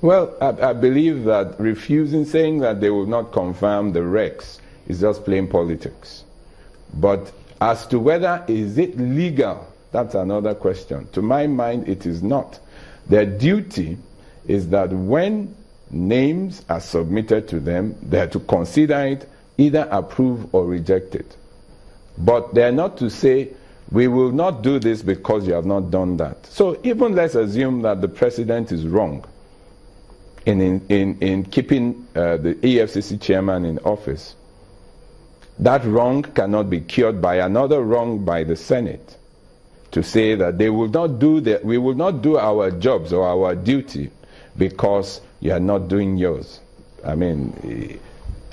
Well, I believe that saying that they will not confirm the recs is just plain politics. But as to whether is it legal, that's another question. To my mind, it is not. Their duty is that when names are submitted to them, they are to consider it, either approve or reject it. But they are not to say, we will not do this because you have not done that. So even let's assume that the president is wrong in keeping the EFCC chairman in office. That wrong cannot be cured by another wrong by the Senate to say that they will not do that, we will not do our jobs or our duty because you are not doing yours. I mean,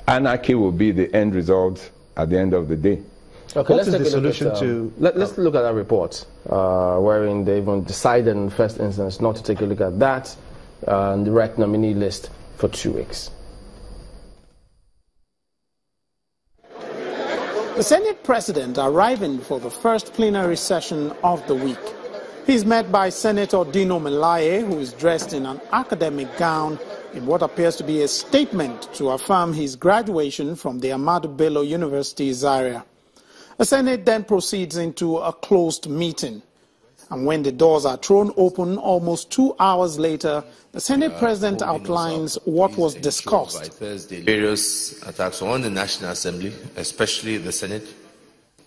anarchy will be the end result at the end of the day. Okay, let's take a solution to. Let's look at that report, wherein they even decided in the first instance not to take a look at that, the right nominee list for 2 weeks. The Senate President arriving for the first plenary session of the week. He's met by Senator Ndume, who is dressed in an academic gown in what appears to be a statement to affirm his graduation from the Ahmadu Bello University, Zaria. The Senate then proceeds into a closed meeting. And when the doors are thrown open almost 2 hours later, the Senate President outlines what was discussed. By Thursday, various attacks on the National Assembly, especially the Senate,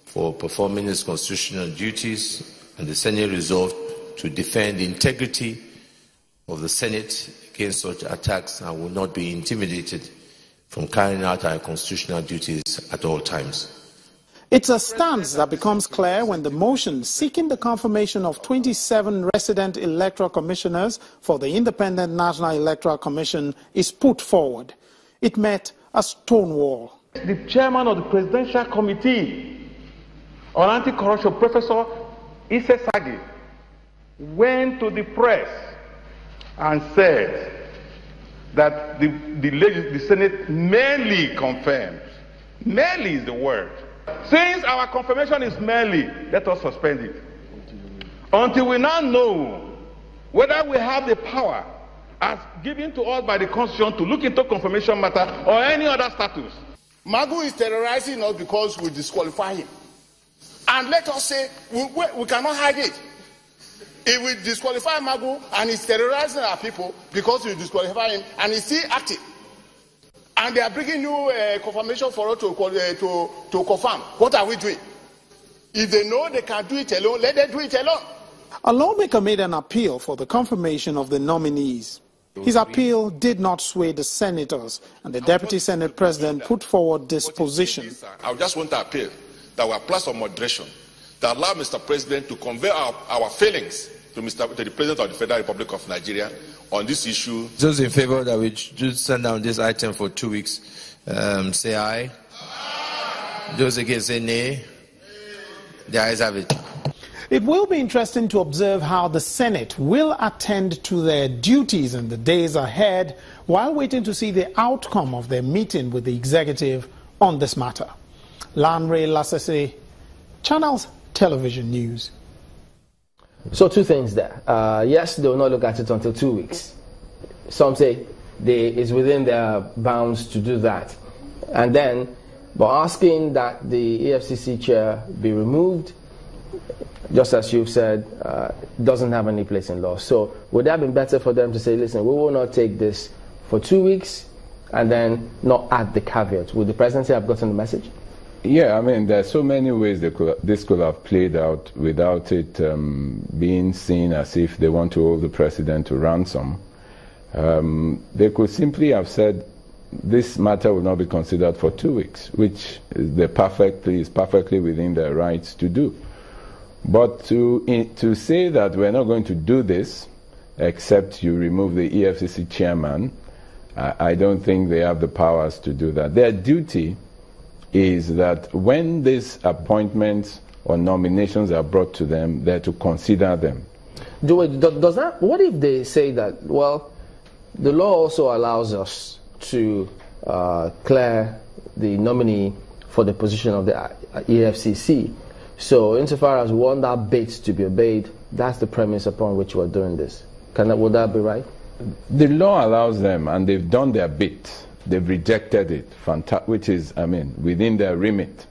for performing its constitutional duties, and the Senate resolved to defend the integrity of the Senate against such attacks and will not be intimidated from carrying out our constitutional duties at all times. It's a stance that becomes clear when the motion seeking the confirmation of 27 resident electoral commissioners for the Independent National Electoral Commission is put forward. It met a stonewall. The chairman of the Presidential Committee on Anti-Corruption, Professor Isse Sagi, went to the press and said that the Senate merely confirmed. Merely is the word. Since our confirmation is merely, let us suspend it. Until we now know whether we have the power as given to us by the Constitution to look into confirmation matter or any other status. Magu is terrorizing us because we disqualify him. And let us say, we cannot hide it. If we disqualify Magu and he's terrorizing our people because we disqualify him and he's still active, and they are bringing you confirmation for us to confirm, what are we doing? If they know they can do it alone, let them do it alone. A lawmaker made an appeal for the confirmation of the nominees. His appeal did not sway the senators, and the Deputy Senate President put forward this position. I just want to appeal that we apply some moderation to allow Mr. President to convey our feelings to the President of the Federal Republic of Nigeria on this issue. Those in favor that we just send down this item for 2 weeks, say aye. Those against say nay. The ayes have it. It will be interesting to observe how the Senate will attend to their duties in the days ahead while waiting to see the outcome of their meeting with the executive on this matter. Lanre Lasese, Channels Television News. So 2 things there. Yes, they will not look at it until 2 weeks. Some say it's within their bounds to do that. And then, by asking that the EFCC chair be removed, just as you've said, doesn't have any place in law. So would that have been better for them to say, listen, we will not take this for 2 weeks and then not add the caveat? Would the presidency have gotten the message? Yeah, I mean, there are so many ways this could have played out without it being seen as if they want to hold the president to ransom. They could simply have said this matter will not be considered for 2 weeks, which is perfectly within their rights to do. But to say that we're not going to do this except you remove the EFCC chairman, I don't think they have the powers to do that. Their duty is that when these appointments or nominations are brought to them, they're to consider them. What if they say that, well, the law also allows us to clear the nominee for the position of the EFCC. So insofar as we want that bait to be obeyed, that's the premise upon which we're doing this. Would that be right? The law allows them, and they've done their bit. They've rejected it, which is, within their remit.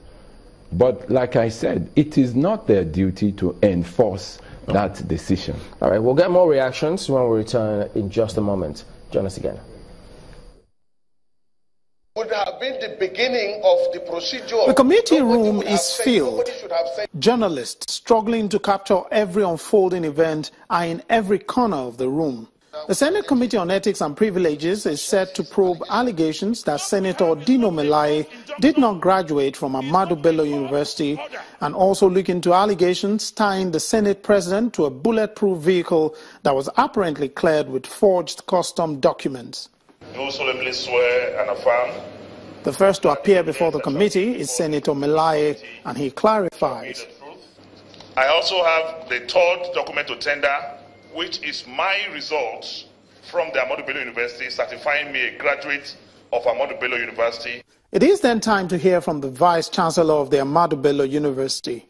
But like I said, it is not their duty to enforce that decision. All right, we'll get more reactions when we return in just a moment. Join us again. Would have been the beginning of the procedure. The committee room is filled. Journalists struggling to capture every unfolding event are in every corner of the room. The Senate Committee on Ethics and Privileges is set to probe allegations that Senator Ndume did not graduate from Ahmadu Bello University, and also look into allegations tying the Senate President to a bulletproof vehicle that was apparently cleared with forged custom documents. Do solemnly swear and affirm. The first to appear before the committee is Senator Melaye, and he clarifies. I also have the third document to tender, which is my results from the Ahmadu Bello University, certifying me a graduate of Ahmadu Bello University. It is then time to hear from the Vice Chancellor of the Ahmadu Bello University.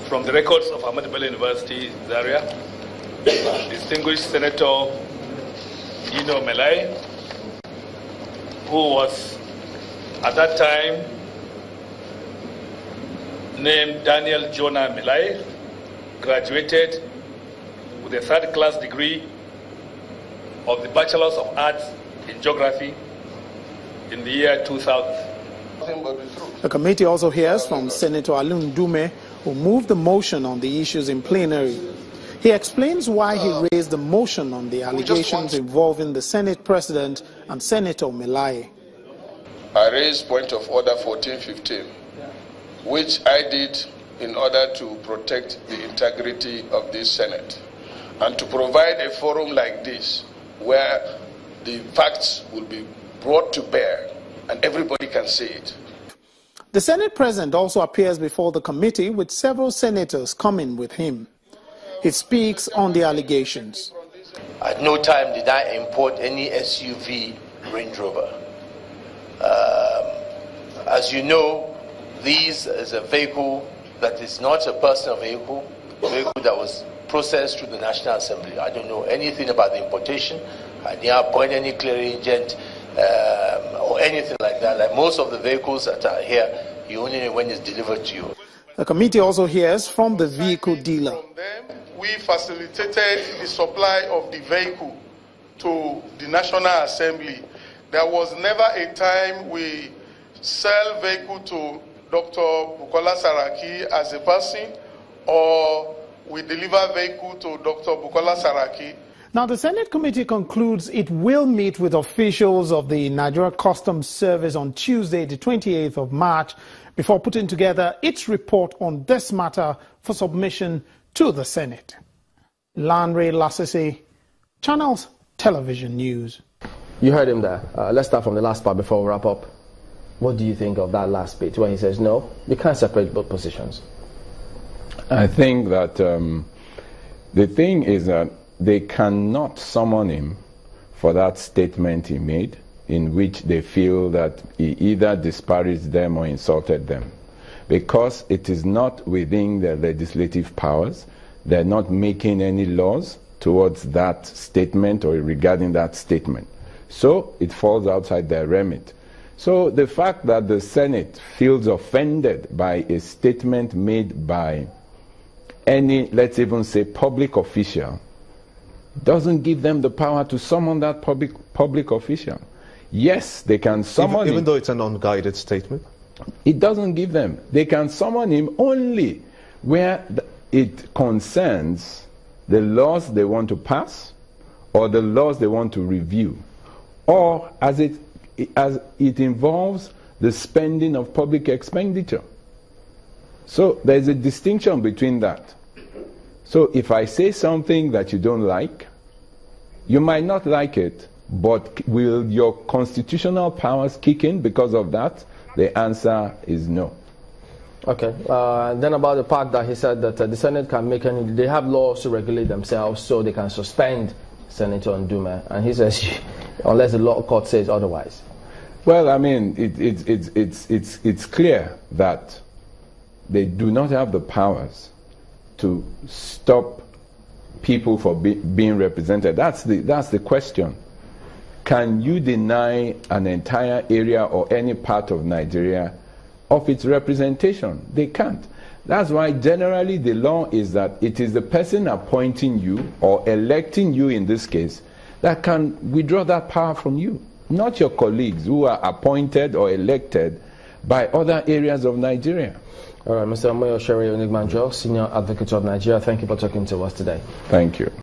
From the records of Ahmadu Bello University, Zaria, distinguished Senator Ndume, who was at that time named Daniel Jonah Milai, graduated with a third-class degree of the Bachelor's of Arts in Geography in the year 2000. The committee also hears from Senator Ndume, who moved the motion on the issues in plenary. He explains why he raised the motion on the allegations involving the Senate President and Senator Melaye. I raised point of order 1415, which I did in order to protect the integrity of this Senate and to provide a forum like this where the facts will be brought to bear and everybody can see it. The Senate President also appears before the committee with several senators coming with him. He speaks on the allegations. At no time did I import any SUV Range Rover. As you know, this is a vehicle that is not a personal vehicle, a vehicle that was processed through the National Assembly. I don't know anything about the importation. I didn't appoint any clearing agent or anything like that. Like most of the vehicles that are here, you only know when it's delivered to you. The committee also hears from the vehicle dealer. We facilitated the supply of the vehicle to the National Assembly. There was never a time we sell vehicle to Dr. Bukola Saraki as a person, or we deliver vehicle to Dr. Bukola Saraki. Now, the Senate committee concludes it will meet with officials of the Nigeria Customs Service on Tuesday, the 28th of March, before putting together its report on this matter for submission to the Senate. Lanre Lasese, Channels Television News. You heard him there. Let's start from the last part before we wrap up. What do you think of that last bit when he says, no, you can't separate both positions? I think that the thing is that they cannot summon him for that statement he made in which they feel that he either disparaged them or insulted them, because it is not within their legislative powers. They're not making any laws towards that statement or regarding that statement. So it falls outside their remit. So the fact that the Senate feels offended by a statement made by any, let's even say, public official, doesn't give them the power to summon that public official. Yes, they can summon him. Even though it's an unguided statement? It doesn't give them. They can summon him only where it concerns the laws they want to pass or the laws they want to review, or as it involves the spending of public expenditure. So there's a distinction between that. So if I say something that you don't like, you might not like it, but will your constitutional powers kick in because of that? The answer is no. Okay. Then about the part that he said that the Senate can make any, they have laws to regulate themselves, so they can suspend Senator Ndume, and he says unless the law court says otherwise. Well, I mean, it's clear that they do not have the powers to stop people for being represented. That's the question. Can you deny an entire area or any part of Nigeria of its representation? They can't. That's why generally the law is that it is the person appointing you or electing you in this case that can withdraw that power from you, not your colleagues who are appointed or elected by other areas of Nigeria. All right, Mr. Onigbanjo, Senior Advocate of Nigeria, thank you for talking to us today. Thank you.